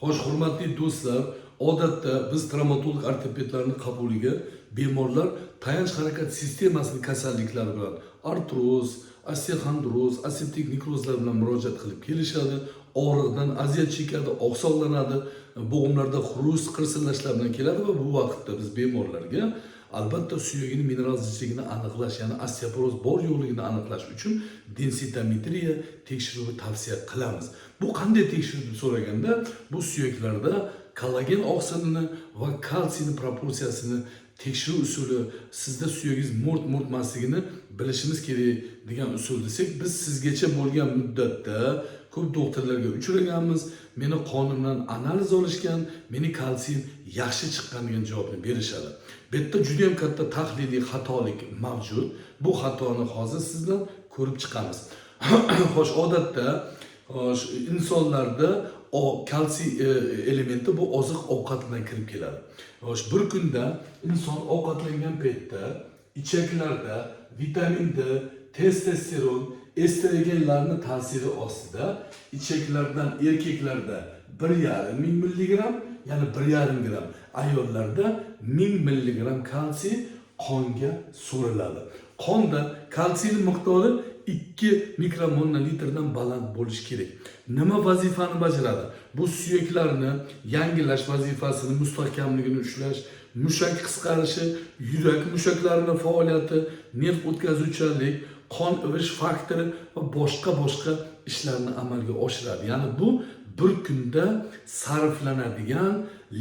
Xo'sh, hurmatli do'stlar, odatda biz travmatolog ortopedlarning qabuliga bemorlar tayanch harakat sistemasini kasalliklari bilan artroz, osteoxondroz, aseptik nekrozlar bilan murojaat qilib kelishadi, og'riqdan aziyat chekadi, oqsoqlanadi, bo'g'imlarda xuruz, qirsillashlar bilan keladi va bu vaqtda biz bemorlarga albatta suyagini mineral zichligini aniqlash, ya'ni osteoporoz bor yo'qligini aniqlash uchun densitometriya tekshiruvi tavsiya qilamiz. Bu qanday tekshiruv deb so'raganda, bu suyaklarda kollagen oqsilini va kalsiyni proporsiyasini tekshiruv usuli, sizda suyagingiz mo'rt-mo'rtmasligini bilishimiz kerak degan usul desak, biz sizgacha bo'lgan muddatda ko'p doktorlarga uchraganmiz, meni qonimdan analiz olishgan, meni kalsiyim yaxshi chiqqan degan javobni berishadi. Bu yerda juda ham katta tahliliy xatolik mavjud. Bu xatoni hozir sizdan ko'rib chiqamiz. Xo'sh, odatda insonlarda kalsiy elementi bu oziq ovqat bilan kirib keladi. Xo'sh, bir kunda inson ovqatlangan paytda ichaklarda vitamin D, testosteron, estrogenlarning ta'siri ostida ichaklardan erkaklarda 1,5 ming milligram, ya'ni 1,5 gram, ayollarda 1000 milligram kalsiy qonga so'riladi. Qonda kalsiyning miqdori 2 mikromol litrdan baland bo'lishi kerak. Nima vazifani bajaradi? Bu suyaklarni yangilash vazifasini, mustahkamligini ushlash, mushak qisqarishi, yurak mushaklarining faoliyati, nerv o'tkazuvchanlik, qon ivish faktori va boshqa ishlarni amalga oshiradi. Ya'ni bu bir kunda sarflanadigan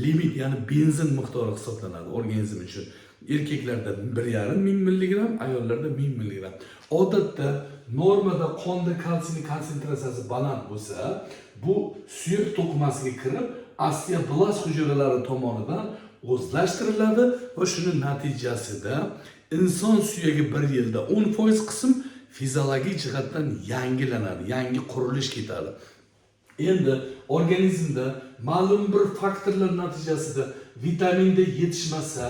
limit, ya'ni benzin miqdori hisoblanadi organizm uchun. Erkaklarda 1,5 ming milligram, ayollarda 1000 milligram. Odatda normada qonda kalsiyning konsentratsiyasi baland bo'lsa, bu suyak to'qimasiga kirib, osteoblast hujayralari tomonidan o'zlashtiriladi va shuning natijasida inson suyagi 1 yilda 10% qism fiziologik jihatdan yangilanadi, yangi qurilish ketadi. Endi organizmda ma'lum bir faktorlar natijasida vitamin D yetishmasa,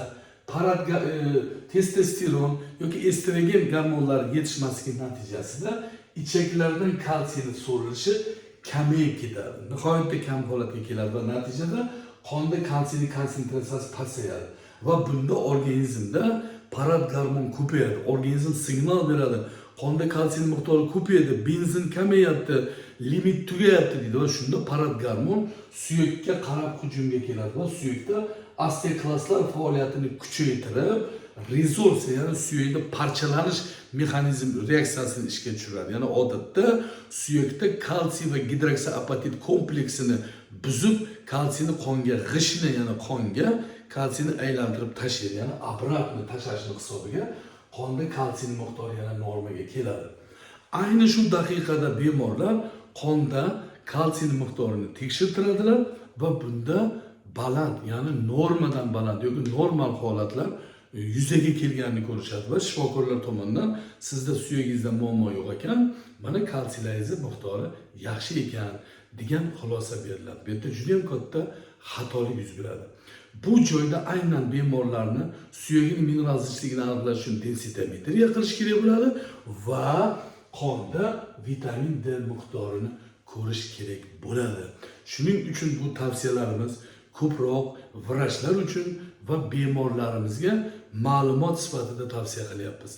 testosteron yoki estrogen gormonlari yetishmasligi natijasida ichaklardan kalsiyning so'rilishi kamayib ketadi. Nihoyatda kam holatga keladi va natijada qonda kalsiyning konsentratsiyasi pasayadi va bunda organizmda parad gormon ko'payadi. Organizm signal beradi. Qonda kalsiyning miqdori ko'payadi, benzin kamayapti, limit tugayapti deydi va shunda parad gormon suyakka qarab hujumga keladi va suyakda osteoklastlar faoliyatini kuchaytirib, rezorsiya, ya'ni suyakda parchalanish mexanizm reaksiyasini ishga tushiradi. Ya'ni odatda suyakda kalsiy va gidroksiapatit kompleksini buzib, kalsiyni qonga g'ishni, ya'ni qonga kalsiyni aylantirib tashlaydi. Ya'ni obratni tashlashning hisobiga qonda kalsiyning miqdori yana normaga keladi. Ayni shu daqiqada bemorlar qonda kalsiyning miqdorini tekshirtiradilar va bunda baland, ya'ni normadan baland yoki normal holatlar yuzaga kelganini ko'rishadi va shifokorlar tomonidan sizda suyagingizda muammo yo'q ekan, mana kalsiylaringiz miqdori yaxshi ekan degan xulosa beriladi. Bu yerda juda ham katta xatolik yuz beradi. Bu joyda aynan bemorlarni suyagining mineral zichligini aniqlash uchun densitometriya qilish kerak bo'ladi va qonda vitamin D miqdorini ko'rish kerak bo'ladi. Shuning uchun bu tavsiyalarimiz ko'proq vrachlar uchun va bemorlarimizga ma'lumot sifatida tavsiya qilyapmiz.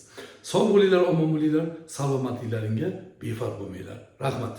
Sog' bo'linglar, omon bo'linglar, salomatliklaringga befarq bo'lmanglar. Rahmat.